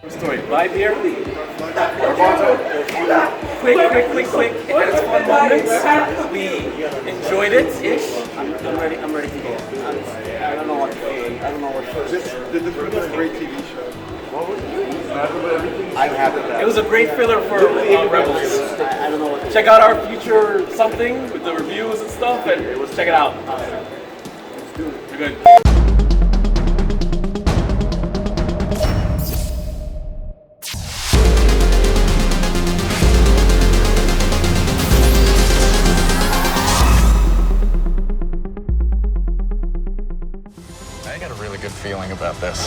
Story. Vibe here. Quick. And it's fun moments. We enjoyed it-ish. I'm ready to go. I don't know what to say. I don't know what to say. Did this was a great TV show. What was it? I'm happy with that. It was a great filler for Rebels. I don't know. Check out our future something with the reviews and stuff, and check it out. You're good. I got a really good feeling about this.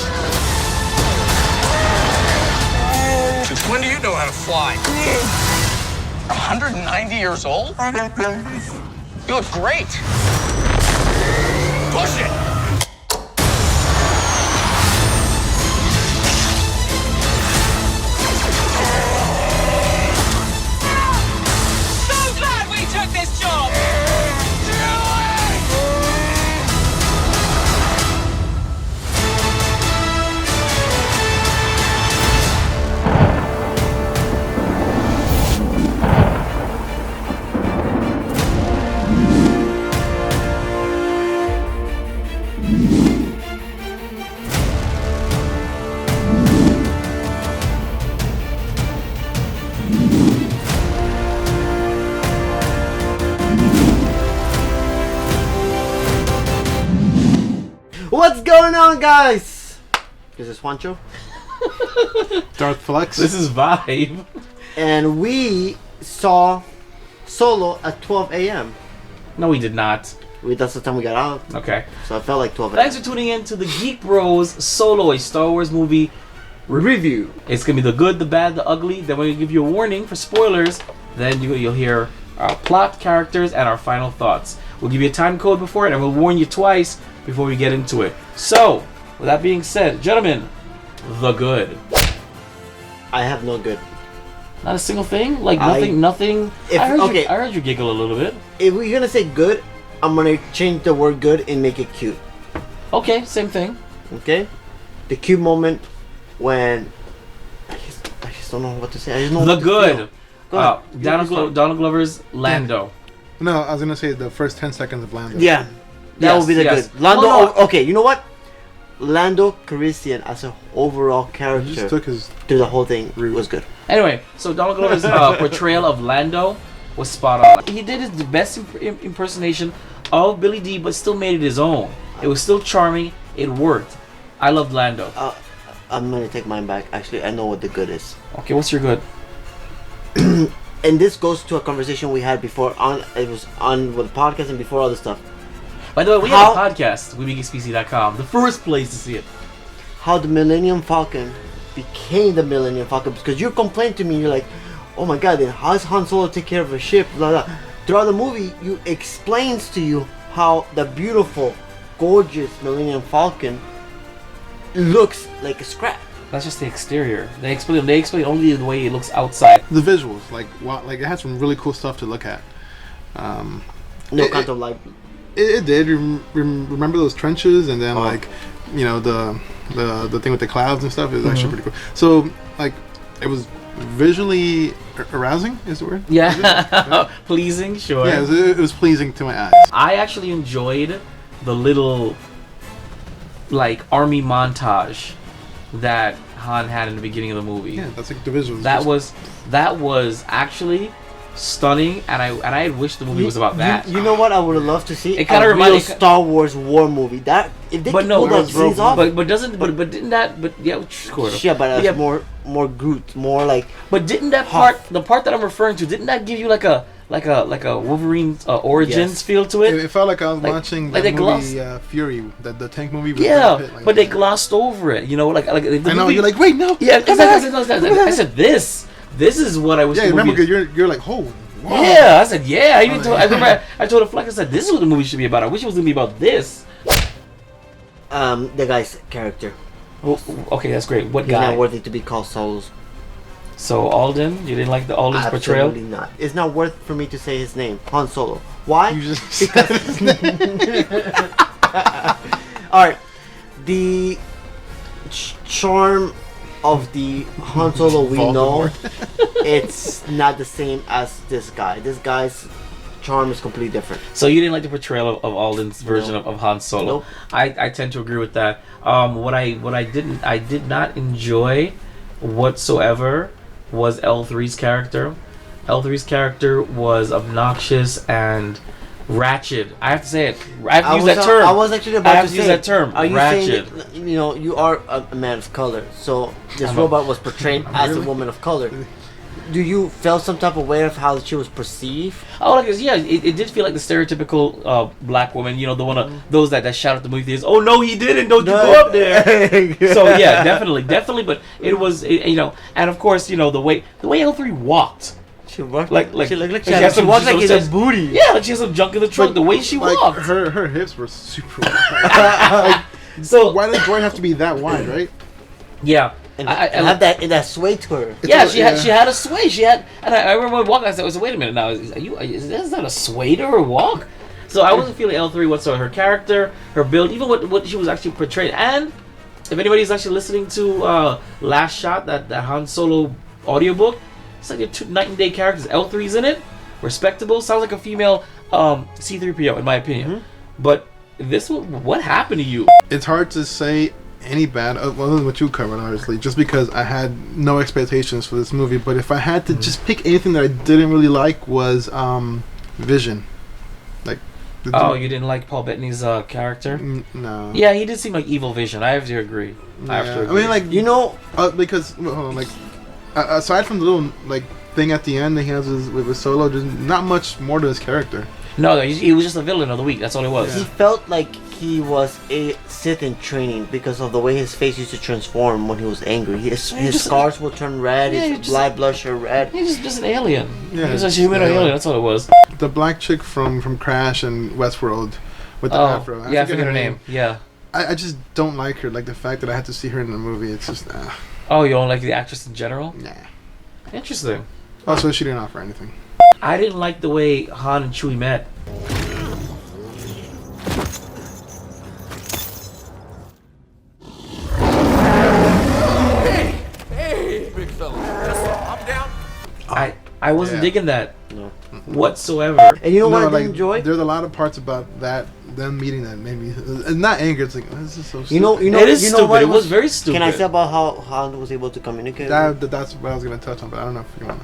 Since when do you know how to fly? 190 years old? You look great. Push it! So glad we took this job! What's going on, guys? This is Juancho. Darth Flexx. This is Vibe. And we saw Solo at 12 a.m. No, we did not. That's the time we got out. Okay. So I felt like 12 a.m. Thanks for tuning in to the GEEK BROS Solo, a Star Wars movie review. It's gonna be the good, the bad, the ugly. Then we're gonna give you a warning for spoilers. Then you'll hear our plot, characters, and our final thoughts. We'll give you a time code before it, and we'll warn you twice before we get into it. So, with that being said, gentlemen, the good. I have no good. Not a single thing? Like nothing? If, I okay. heard you giggle a little bit. If we're gonna say good, I'm gonna change the word good and make it cute. Okay, same thing. Okay? The cute moment when I just don't know what to say. I just know The what to good. feel. Go ahead. Donald Glover's Lando. No, I was gonna say the first 10 seconds of Lando. Yeah. That would be the yes. good. Lando. No. Okay, you know what? Lando Calrissian as an overall He character just took his. through the whole thing was good. Anyway, so Donald Glover's portrayal of Lando was spot on. He did his best impersonation of Billy D, but still made it his own. It was still charming. It worked. I loved Lando. I'm gonna take mine back. Actually, I know what the good is. Okay, what's your good? And this goes to a conversation we had before it was on with the podcast and before all this stuff. By the way, we have a podcast, WeBeGeekSpecies.com, the first place to see it. How the Millennium Falcon became the Millennium Falcon, because you complained to me, you're like, oh my god, then how does Han Solo take care of a ship, blah blah. Throughout the movie, you explains to you how the beautiful, gorgeous Millennium Falcon looks like a scrap. That's just the exterior. They explain only the way it looks outside. The visuals, like it had some really cool stuff to look at. No quantum light. It did. Remember those trenches, and then like, you know, the thing with the clouds and stuff is actually pretty cool. So like, it was visually arousing. Is the word? Yeah, pleasing, sure. Yeah, it was pleasing to my eyes. I actually enjoyed the little like army montage that Han had in the beginning of the movie. Yeah, that's like the visuals. That was actually stunning, and I wish the movie was about that. You know what I would have loved to see? It kind a of real reminded Star Wars war movie. That if they could pull those scenes off. But didn't that? But yeah, sure. Yeah, but more Groot, more like. But didn't that part, the part that I'm referring to, didn't that give you like a Wolverine Origins feel to it? It felt like I was watching that movie Fury, the tank movie. With yeah, Brad Pitt, but they glossed over it. You know, like I know, you're like, wait, no. Yeah, I said this is what I was. Yeah, remember, you're like, oh. Wow. Yeah, I said, yeah. I remember I told Flex, I said, this is what the movie should be about. I wish it was gonna be about this. The guy's character. Oh, okay, that's great. What He's guy? not worthy to be called Solos. So Alden, you didn't like the Alden's portrayal? Absolutely not. It's not worth for me to say his name, Han Solo. Why? You just said his name. All right, the charm of the Han Solo we know, Voldemort. it's not the same as this guy. This guy's charm is completely different. So you didn't like the portrayal of Alden's version No. of Han Solo. Nope. I tend to agree with that. What I did not enjoy whatsoever was L3's character. L3's character was obnoxious and ratchet. I have to say it. I have to use that term. I was actually about I have to to say use that term. Are you Ratchet. saying that, you know, you are a man of color, so this robot was portrayed as a woman of color. Do you feel some type of way of how she was perceived? Oh, like yeah, it did feel like the stereotypical black woman. You know, the one of those that shout at the movie theaters. Oh no, he didn't! Don't you go up there! So yeah, definitely. But it was, you know, and of course, you know, the way L3 walked. She walked Like she looked like she had she some- walked like she in a says- booty. Yeah, like she has some junk in the trunk. The way she Like, walked. her hips were super wide. So Why does Droid have to be that wide, right? yeah, And, I and have that sway to her. yeah, she had a sway. She had, and I remember when walking. I said, "Wait a minute now. Is that a sway to her walk?" So I wasn't feeling L3 whatsoever. Her character, her build, even what she was actually portrayed. And if anybody's actually listening to Last Shot, that Han Solo audiobook, it's like they're two night and day characters. L3's in it, respectable. Sounds like a female C-3PO in my opinion. But this one, what happened to you? It's hard to say any bad other than what you covered, obviously, just because I had no expectations for this movie. But if I had to just pick anything that I didn't really like was Vision. Like, Oh, you didn't like Paul Bettany's character? No. Yeah, he did seem like evil Vision. I have to agree. I have to Yeah. agree. I mean, like, You know, because well, hold on, like, aside from the little like thing at the end that he has with Solo, there's not much more to his character. no, he was just a villain of the week. That's all it was. he felt like he was a Sith in training because of the way his face used to transform when he was angry. His just- scars would turn red, Yeah, his just- blood blusher red. He's just an alien. Yeah, He was a just human an alien. alien. That's all it was. The black chick from Crash and Westworld with the Oh, afro. yeah, I forget her name. Yeah. I just don't like her. Like the fact that I had to see her in the movie, it's just Oh, you don't like the actress in general? nah. Interesting. Also, she didn't offer anything. I didn't like the way Han and Chewie met. Hey, big fella. I'm down. I wasn't Yeah. digging that No. whatsoever. And you know what I like, didn't enjoy? There's a lot of parts about them meeting that made me not angry. It's like, oh, this is so stupid. You know, It is you know stupid. what It was very stupid. Can I say about how Han was able to communicate? that's what I was gonna touch on, but I don't know if you want.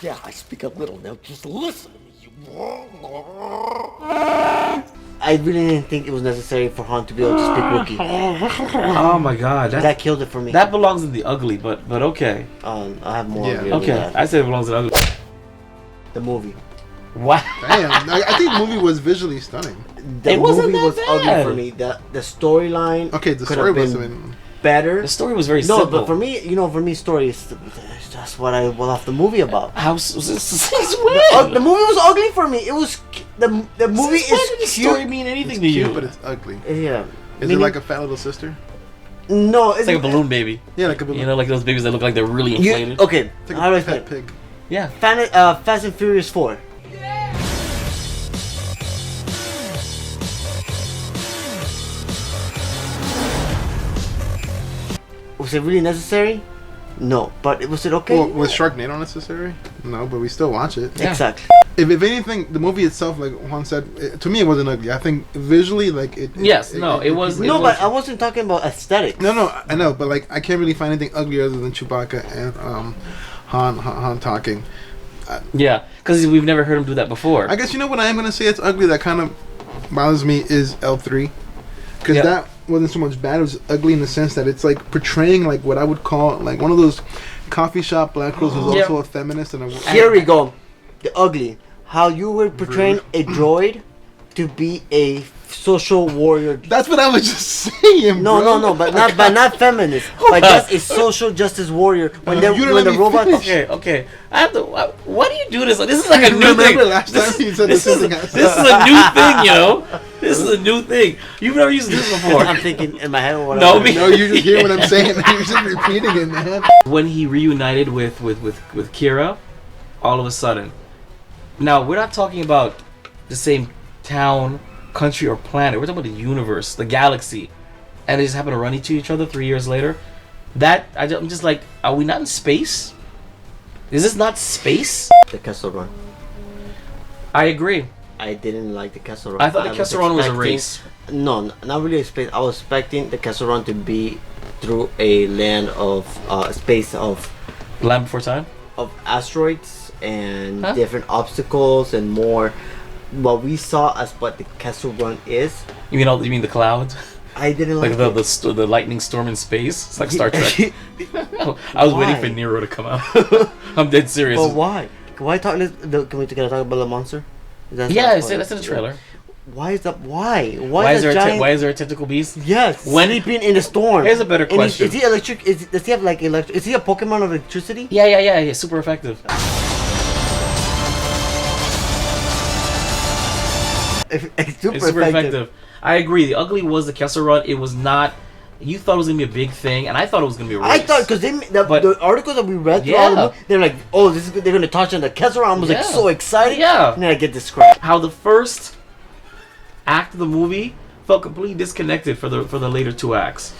Yeah, I speak a little now. Just listen to me. I really didn't think it was necessary for Han to be able to speak Wookiee. Oh my god. That killed it for me. That belongs in the ugly, but okay. I have more. Yeah. review Okay. of that. I said it belongs in the ugly. The movie. Wow. Damn, I think the movie was visually stunning. The It wasn't movie that was ugly bad. for me. The storyline. Okay, the could story have been was. I mean, better. The story was very No, simple. but for me, for me, story is that's what I love the movie about. How since The when? movie was ugly for me. It was the movie Since when did the is story cute. mean anything it's to you? cute, but it's ugly. Yeah. Is Meaning- it like a fat little sister? No, It's like a balloon baby. Yeah, like a balloon. You know, like those babies that look like they're really inflated. Okay. It's like How do I a pet explain? pig. Yeah. Fast and Furious 4. Was it really necessary? No, but was it okay? Well, was Sharknado necessary? No, but we still watch it. Yeah. Exactly. If anything, the movie itself, like Juan said, to me it wasn't ugly. I think visually, like it. Yes, no, it was- No, it but I wasn't talking about aesthetics. No, I know, but like I can't really find anything ugly other than Chewbacca and Han talking. Yeah, because we've never heard him do that before. I guess you know what I am gonna say. It's ugly. That kind of bothers me is L3, because Yeah. that wasn't so much bad. It was ugly in the sense that it's like portraying like what I would call like one of those coffee shop black girls who's Yeah. also a feminist and a. Here we go. The ugly. How you were portraying a droid to be a social warrior. That's what I was just saying. No, bro. but not feminist. But just a social justice warrior. When You the don't when let the me robot. finish. Okay. I have to. Why do you do this? This is like a new Remember thing. last time you said this the is same this thing? is a new thing, you know. This is a new thing. You've never used this before. I'm thinking in my head what No, I'm me- No, you just hear what I'm saying. You're just repeating it, man. When he reunited with Kira, all of a sudden. Now we're not talking about the same town, country or planet. We're talking about the universe, the galaxy, and they just happen to run into each other 3 years later. I'm just like, are we not in space? Is this not space? The Kessel Run. I agree. I didn't like the Kessel Run. I thought the Kessel Run was a race. No, not really a space. I was expecting the Kessel Run to be through a land of space of Land Before Time? of asteroids and different obstacles and more. What we saw as what the Kessel Run is. You mean the clouds? I didn't like the lightning storm in space. It's like Star Trek. I was waiting for Nero to come out. I'm dead serious. But why? Why talk? Can we talk about the monster? That's in the trailer. Why is that? Why? Why is there a tentacle beast? Yes. When sleeping in the storm. Here's a better question. Is he electric? Does he have like electric? Is he a Pokemon of electricity? Yeah. Super effective. It's super effective. I agree. The ugly was the Kessel Run. It was not. You thought it was gonna be a big thing, and I thought it was gonna be a race. I thought because the articles that we read, they're like, oh, they're gonna touch on the Kessel Run. I was like so excited. Yeah. And then I get this crap. How the first act of the movie felt completely disconnected for the later two acts.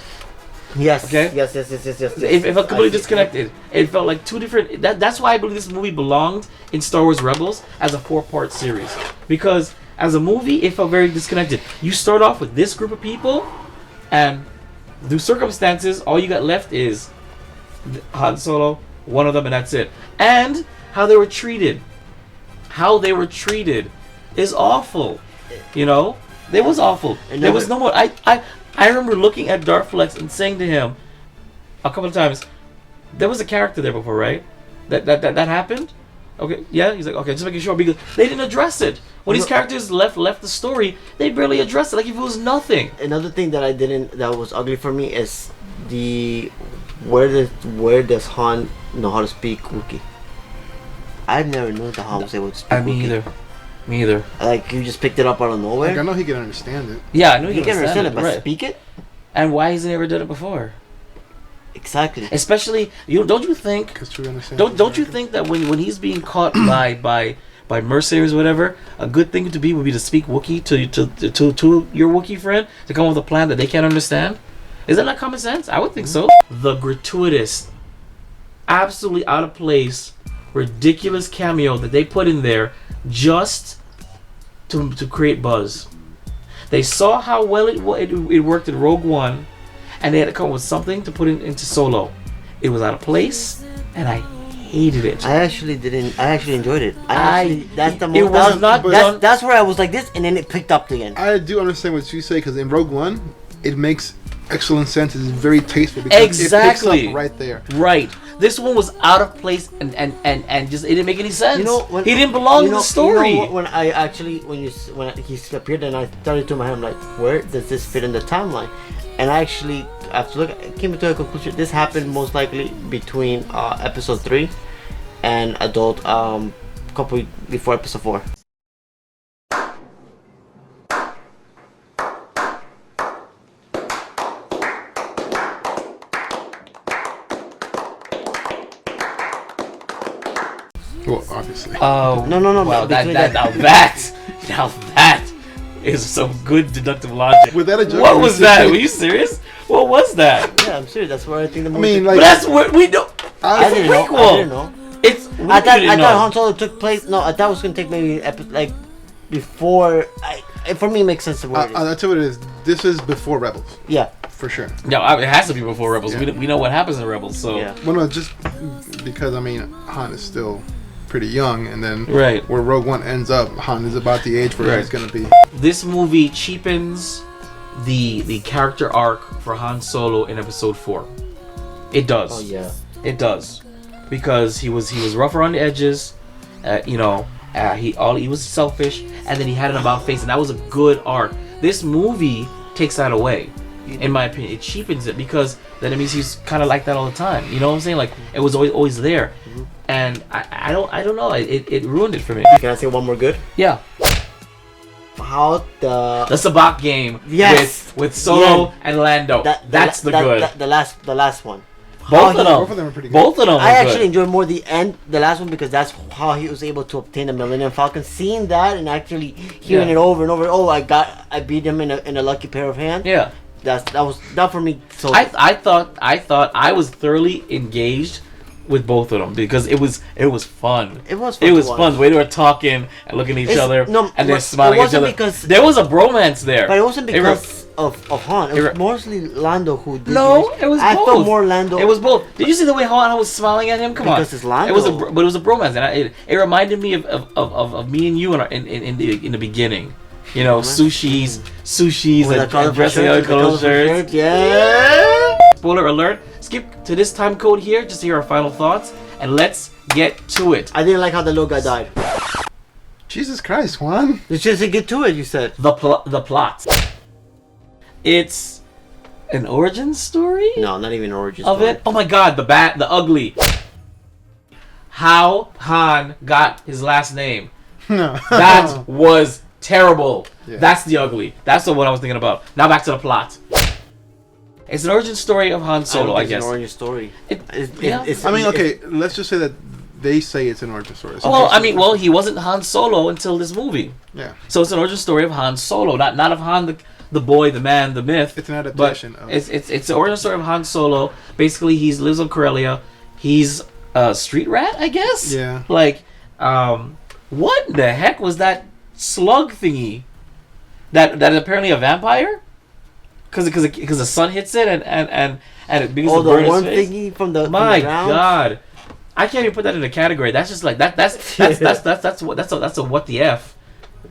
Yes. Okay. Yes. It felt completely disconnected. It felt like two different. That's why I believe this movie belonged in Star Wars Rebels as a 4-part series, because as a movie it felt very disconnected. You start off with this group of people, and through circumstances, all you got left is Han Solo, one of them, and that's it. And how they were treated. How they were treated is awful. You know, it was awful. There was no more. I remember looking at Darth Flexx and saying to him a couple of times, there was a character there before, right? That happened. Okay, yeah. He's like, okay, just making sure, because they didn't address it. When these characters left the story, they barely addressed it, like if it was nothing. Another thing that was ugly for me is where does Han know how to speak Wookie? I never knew that Han was able to speak Wookie. Me either. Like, you just picked it up out of nowhere? Like, I know he can understand it. Yeah, I know he can understand it, but right. speak it? And why has he never done it before? Exactly. Especially, don't you think? Don't you think that when he's being caught by mercenaries or whatever, a good thing would be to speak Wookiee to your Wookiee friend, to come up with a plan that they can't understand? Is that not common sense? I would think so. The gratuitous, absolutely out of place, ridiculous cameo that they put in there just to create buzz. They saw how well it worked in Rogue One, and they had to come up with something to put into Solo. It was out of place, and I hated it. I actually enjoyed it. That's where I was like this, and then it picked up again. I do understand what you say, because in Rogue One, it makes excellent sense. It's very tasteful because exactly. It picks up right there. Right. This one was out of place and just it didn't make any sense. You know, he didn't belong in the story. You know, when he appeared, and I started to my head, I'm like, where does this fit in the timeline? And I actually, after look, I came to a conclusion. This happened most likely between episode 3 and adult couple before episode 4. Well, obviously. Oh no! Wow, now that is some good deductive logic. Was that a joke? What was that? Were you serious? What was that? Yeah, I'm serious. That's where I think the movie. I mean, like, but that's what we know. I didn't know. It's. I thought Han Solo took place. No, I thought it was gonna take maybe like before. For me, it makes sense. That's what it is. This is before Rebels. Yeah. For sure. No, it has to be before Rebels. Yeah. We know what happens in Rebels, so. Yeah. Well, no, just because Han is still pretty young, and then where Rogue One ends up, Han is about the age where he's gonna be. This movie cheapens the character arc for Han Solo in Episode 4. It does. Oh yeah. It does, because he was rough around the edges, he was selfish, and then he had an about face, and that was a good arc. This movie takes that away. In my opinion, it cheapens it, because then it means he's kind of like that all the time. You know what I'm saying? Like, it was always there, and I don't know. It ruined it for me. Can I say one more good? Yeah. How the Sabacc game. Yes. With Solo and Lando. That's the good. The last one. Both of them. Both of them are pretty good. Both of them. I were actually good. enjoyed more the last one, because that's how he was able to obtain the Millennium Falcon. Seeing that and actually hearing Yeah. it over and over. Oh, I beat him in a lucky pair of hands. Yeah. That for me. So I thought I was thoroughly engaged with both of them because it was fun. It was fun It to was watch. fun. The way they were talking and looking at each It's- other no, and they're it smiling at each wasn't other. because- There was a bromance there. But it wasn't They were- because of Han. It was mostly Lando who did No, it was I both. felt more Lando. It was both. Did you see the way Han was smiling at him? Come on. Because it's Lando. It was but it was a bromance, and it reminded me of me and you in the beginning. You know, sushis With the and colorful dressing shirts, out with the colorful colorful shirts. shirts, yeah. Spoiler alert. Skip to this time code here just to hear our final thoughts, and let's get to it. I didn't like how the little guy died. Jesus Christ, Juan. Let's just get to it. You said. The plot. It's an origin story No, not even origin of story. it. Oh my God, the ugly. How Han got his last name. No. That was terrible. Yeah. That's the ugly. That's the one I was thinking about. Now back to the plot. It's an origin story of Han Solo, I It's guess. an origin story. Yeah. I mean, okay, let's just say that they say it's an origin story. So Well, I mean, he wasn't Han Solo until this movie. yeah. So it's an origin story of Han Solo, not of Han the boy, the man, the myth. It's an adaptation But of- it's an origin story of Han Solo. Basically, he lives on Corellia. He's a street rat, I guess. Yeah. Like, what the heck was that slug thingy? That apparently a vampire? Because the sun hits it and it begins Oh, to burn the worm his face. thingy from the My ground? God, I can't even put that in a category. That's just like that's a what the f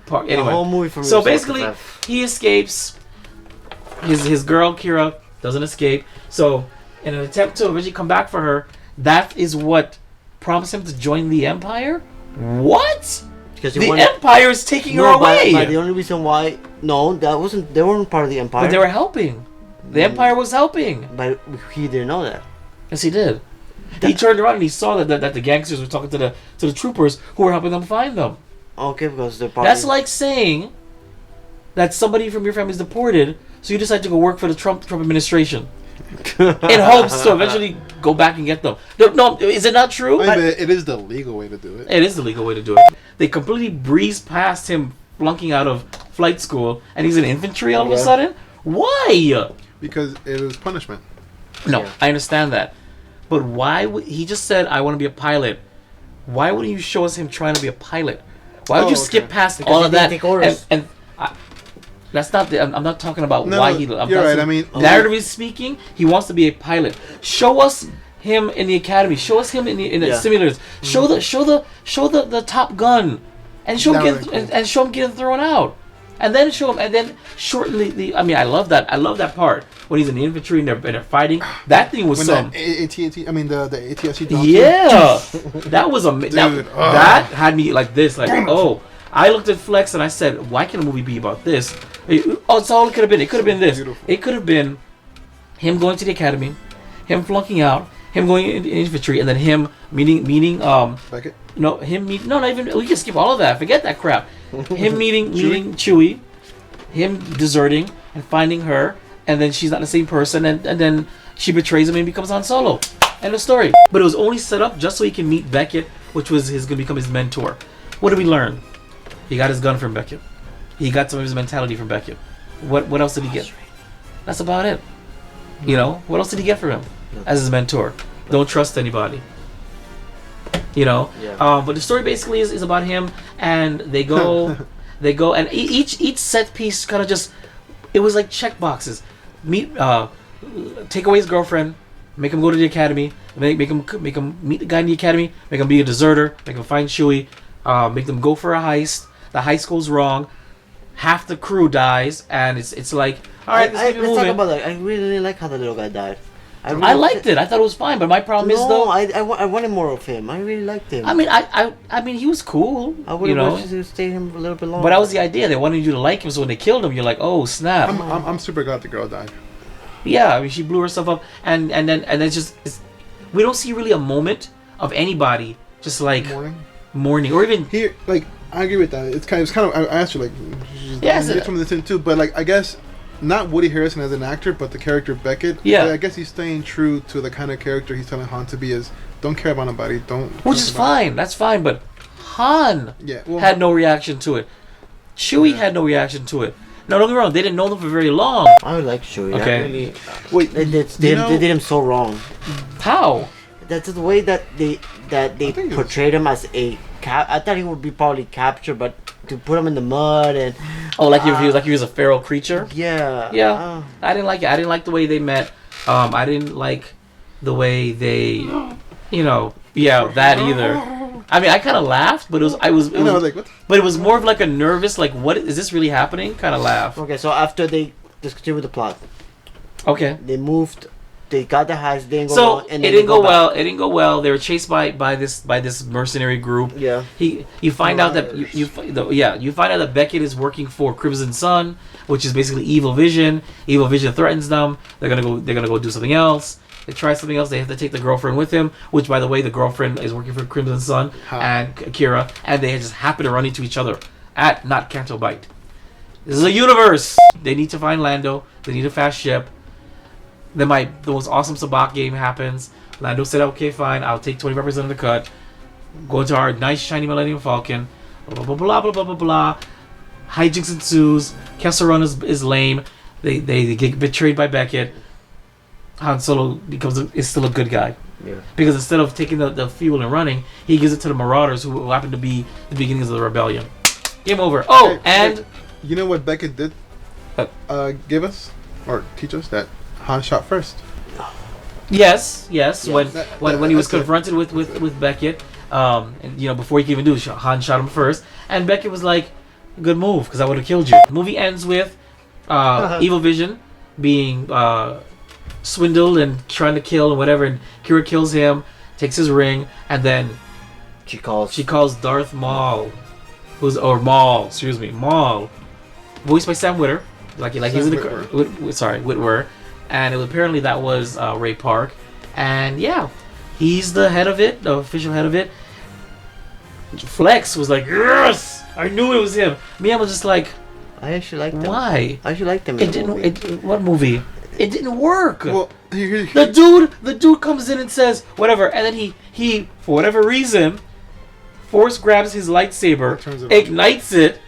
part. Anyway, whole movie for me so was what the basically F. he escapes. His girl Kira doesn't escape. So in an attempt to eventually come back for her, that is what prompts him to join the Empire. What? Because The Empire is taking her away. But the only reason why, no, that wasn't. They weren't part of the Empire. But they were helping. The Empire was helping. But he didn't know that. Yes, he did. He turned around and he saw that the gangsters were talking to the troopers who were helping them find them. Okay, because they're part. That's like saying that somebody from your family is deported, so you decide to go work for the Trump administration in hopes to eventually go back and get them. No, is it not true? I mean, but it is the legal way to do it. It is the legal way to do it. They completely breezed past him flunking out of flight school, and he's in infantry all of a sudden. Why? Because it was punishment. No, Yeah. I understand that. But why would he just said I want to be a pilot? Why wouldn't you show us him trying to be a pilot? Why would Oh, you okay. skip past Because all he of didn't that? take orders. And that's not the. I'm not talking about No, why no, he. I'm you're not right, saying- I mean- narratively speaking, he wants to be a pilot. Show us him in the academy. Show us him in the Yeah. simulators. Show the Top Gun, and show him That get, would be cool. and show him getting thrown out. And then show him, and then shorten the. I mean, I love that. I love that part when he's in the infantry and they're fighting. That thing was When some. the AT-AT, I mean the ATSC dropped Yeah, that was Dude, that had me like this, like oh. I looked at Flex and I said, "Why can a movie be about this?" Oh, it's all it could have been. It could have been this. Beautiful. It could have been him going to the academy, him flunking out, him going in infantry, and then him meeting Beckett. no him meet no not even we can skip all of that. Forget that crap. Him meeting Chewie, him deserting and finding her, and then she's not the same person, and then she betrays him and becomes Han Solo. End of story. But it was only set up just so he can meet Beckett, which was gonna become his mentor. What did we learn? He got his gun from Beckett. He got some of his mentality from Beckett. What else did he get? That's about it. You know, what else did he get from him as his mentor? Don't trust anybody. You know, Yeah. but the story basically is about him, and they go, and each set piece kind of just, it was like check boxes. Take away his girlfriend, make him go to the academy, make him meet the guy in the academy, make him be a deserter, make him find Chewie, make them go for a heist. The heist goes wrong, half the crew dies, and it's like, all right, let's keep it let's talk moving. about that. I really didn't like how the little guy died. I liked it. I thought it was fine, but my problem is No, though. I wanted more of him. I really liked him. I mean, I mean, he was cool. I would You have know, wished to stay him a little bit longer. but that was the idea. They wanted you to like him, so when they killed him, you're like, oh snap. I'm super glad the girl died. Yeah, I mean, she blew herself up, and then it's just we don't see really a moment of anybody just like mourning or even Here, like, I agree with that. It's kind of I asked you, like, Yes, get some of this in too, but like, I guess not Woody Harrelson as an actor, but the character Beckett. Yeah. I guess he's staying true to the kind of character he's telling Han to be. Is don't care about nobody. Don't. Which is fine. That's fine. But Han had no reaction to it. Chewie had no reaction to it. No, don't get me wrong. They didn't know them for very long. I would like Chewie. Okay. Really, Wait, they did him so wrong. How? That's the way that they portrayed him as a I thought he would be probably captured, but to put him in the mud and like he was a feral creature. Yeah. I didn't like it. I didn't like the way they met. I didn't like the way they, that either. I mean, I kind of laughed, but but it was more of like a nervous, like, what is this really happening? Kind of laugh. Okay, so after they discontinued the plot, okay, they moved. They got the heist. Didn't go so well, and it didn't go well. It didn't go well. They were chased by this mercenary group. Yeah. You find out that you find out that Beckett is working for Crimson Sun, which is basically Evil Vision. Evil Vision threatens them. They're gonna go do something else. They try something else. They have to take the girlfriend with him, which, by the way, the girlfriend is working for Crimson Sun and Akira, and they just happen to run into each other at not Canto Bight. This is a universe. They need to find Lando. They need a fast ship. Then the most awesome sabacc game happens. Lando said, "Okay, fine. I'll take 25% of the cut. Go into our nice shiny Millennium Falcon." Blah blah blah blah blah blah blah. Hijinks ensues. Kessel Run is lame. They get betrayed by Beckett. Han Solo is still a good guy. Yeah. Because instead of taking the fuel and running, he gives it to the Marauders, who happen to be the beginnings of the rebellion. Game over. Oh, and you know what Beckett did? Give us or teach us that Han shot first. Yes. When he was confronted with Beckett, and before he could even do it, Han shot him first, and Beckett was like, "Good move, because I would have killed you." The movie ends with Evil Vision being swindled and trying to kill and whatever, and Kira kills him, takes his ring, and then she calls Darth Maul, Maul, voiced by Sam Witwer, like he's in the Witwer, and apparently that was Ray Park, and he's the head of it, the official head of it. Flex was like, "Yes, I knew it was him." Me, I was just like, I actually liked him. Why? I actually liked him. What movie? It didn't work. Well, the dude comes in and says whatever, and then he for whatever reason, force grabs his lightsaber, ignites it.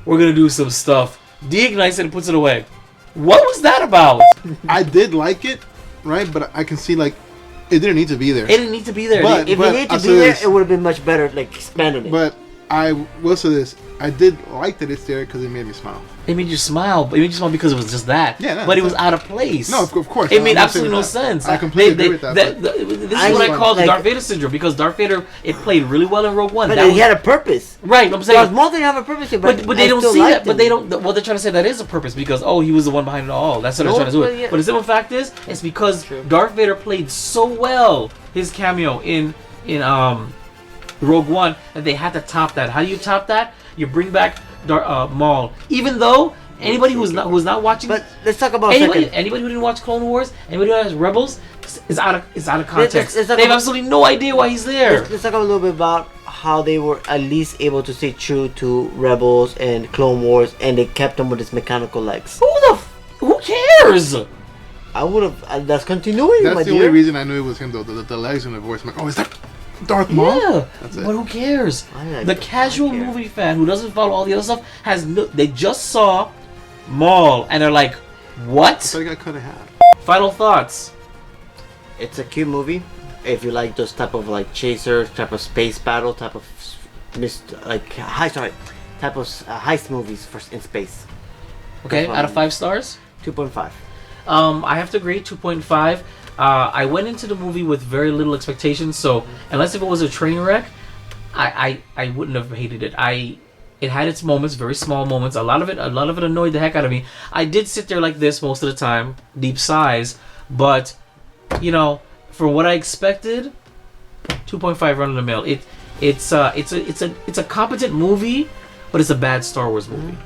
We're gonna do some stuff. Deignites it and puts it away. What was that about? I did like it, right? But I can see like it didn't need to be there. It didn't need to be there. But, if it needed to be there, it would have been much better, like expanding it. But I will say this: I did like that it's there because it made me smile. It made you smile, but it made you smile because it was just that. Yeah, no, but it was out of place. No, of course. It made absolutely no sense. I completely agree with that. This is what I call the Darth Vader syndrome, because Darth Vader, it played really well in Rogue One. But he had a purpose. Right, I'm saying. Darth Maul didn't have a purpose, but they don't see that. But they don't. Well, they're trying to say that is a purpose because he was the one behind it all. That's what they're trying to do. But the simple fact is, it's because Darth Vader played so well his cameo in Rogue One that they had to top that. How do you top that? You bring back Maul, even though anybody who's not watching. But let's talk about anybody who didn't watch Clone Wars, anybody who has Rebels, is out of context. They have absolutely no idea why he's there. Let's talk a little bit about how they were at least able to stay true to Rebels and Clone Wars, and they kept him with his mechanical legs. Who cares? I would have. That's continuity. That's the only reason I knew it was him, though. The legs and the voice. I'm like, is that Darth Maul? Yeah, but who cares? The casual movie fan who doesn't follow all the other stuff they just saw Maul and they're like, what? I thought he got cut in half. Final thoughts. It's a cute movie. If you like those type of like chasers, type of space battle, type of heist movies in space. Okay, out of 5 stars? 2.5. I have to agree, 2.5. I went into the movie with very little expectations, so unless if it was a train wreck, I wouldn't have hated it. It had its moments, very small moments. A lot of it annoyed the heck out of me. I did sit there like this most of the time, deep sighs, but for what I expected, 2.5 run of the mill. It's a competent movie, but it's a bad Star Wars movie.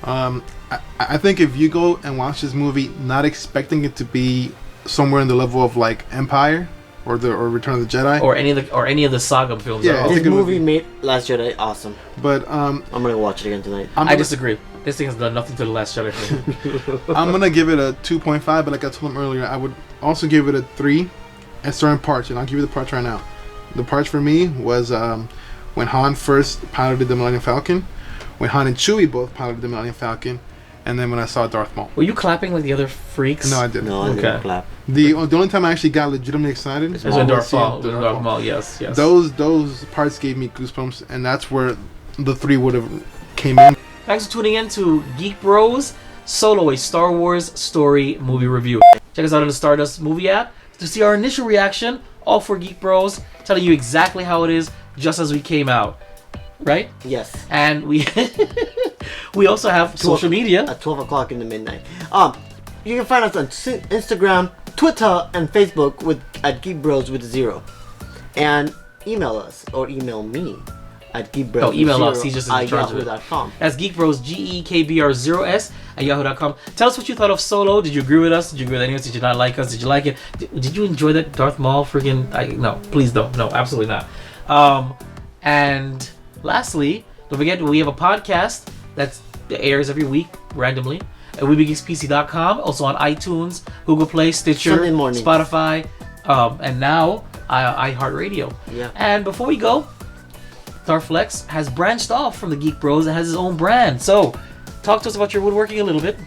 I think if you go and watch this movie not expecting it to be somewhere in the level of like Empire or Return of the Jedi or any of the saga films, this movie made Last Jedi awesome. But I'm gonna watch it again tonight. I disagree. This thing has done nothing to the Last Jedi for me. I'm gonna give it a 2.5, but like I told him earlier, I would also give it a 3 at certain parts, and I'll give you the parts right now. The parts for me was when Han first piloted the Millennium Falcon, when Han and Chewie both piloted the Millennium Falcon, and then when I saw Darth Maul. Were you clapping like the other freaks? No, I didn't. No, I Okay. didn't clap. The only time I actually got legitimately excited It was when Darth Maul. seeing Darth Maul, yes. Those parts gave me goosebumps, and that's where the 3 would have came in. Thanks for tuning in to Geek Bros Solo, a Star Wars story movie review. Check us out on the Stardust movie app to see our initial reaction, all for Geek Bros, telling you exactly how it is just as we came out. Right? Yes. And we we also have social media. At 12 o'clock in the midnight. You can find us on Instagram, Twitter, and Facebook at Geek Bros with 0. And email us, or email me at geekbros. Oh, email us. He's just in charge of it. yahoo.com. That's geekbros, GEKBR0S at yahoo.com. Tell us what you thought of Solo. Did you agree with us? Did you agree with any of us? Did you not like us? Did you like it? Did you enjoy that Darth Maul freaking... No, please don't. No, absolutely not. And lastly, don't forget we have a podcast that airs every week randomly at WeBeGeeksPC.com. Also on iTunes, Google Play, Stitcher, Sunday morning. Spotify, and now iHeartRadio. Yeah. And before we go, Darth Flexx has branched off from the Geek Bros and has his own brand. So, talk to us about your woodworking a little bit.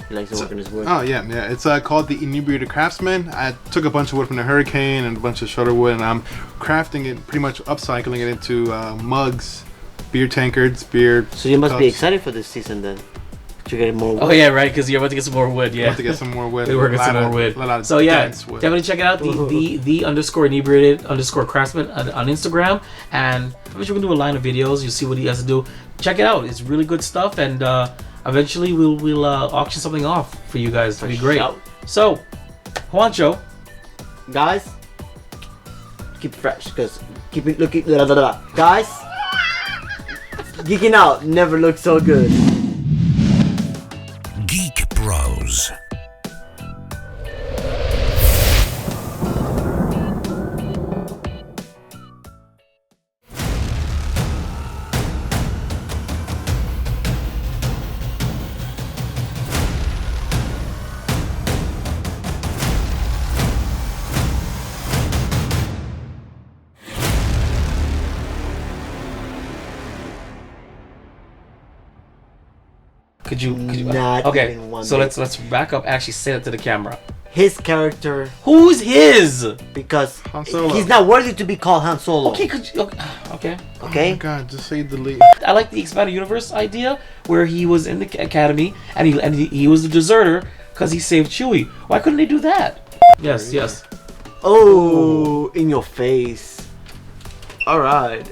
He likes to work on his wood. Oh yeah. It's called the Inebriated Craftsman. I took a bunch of wood from the Hurricane and a bunch of shoulder wood, and I'm crafting it, pretty much upcycling it into mugs, beer tankards, beer. So you must be cups. excited for this season then. You're getting more wood. Oh yeah, right, because you're about to get some more wood. I Yeah, want to get some more wood. we work on some more wood. So yeah, definitely check it out. The underscore inebriated underscore craftsman on Instagram, and we're gonna do a line of videos. You'll see what he has to do. Check it out. It's really good stuff, and eventually we'll auction something off for you guys. That'd be great. So, Juancho, Guys, keep it fresh, because keep it looking. Guys, geeking out never looked so good. Geek Bros. could you Not okay? even one So bit. let's back up. Actually, say that to the camera. His character, Who's his? because Han Solo. he's not worthy to be called Han Solo. Okay, could you, okay. Oh Okay? my God, just say delete. I like the expanded universe idea where he was in the academy and he was a deserter because he saved Chewie. Why couldn't they do that? Yes, yes. Oh, in your face. Alright.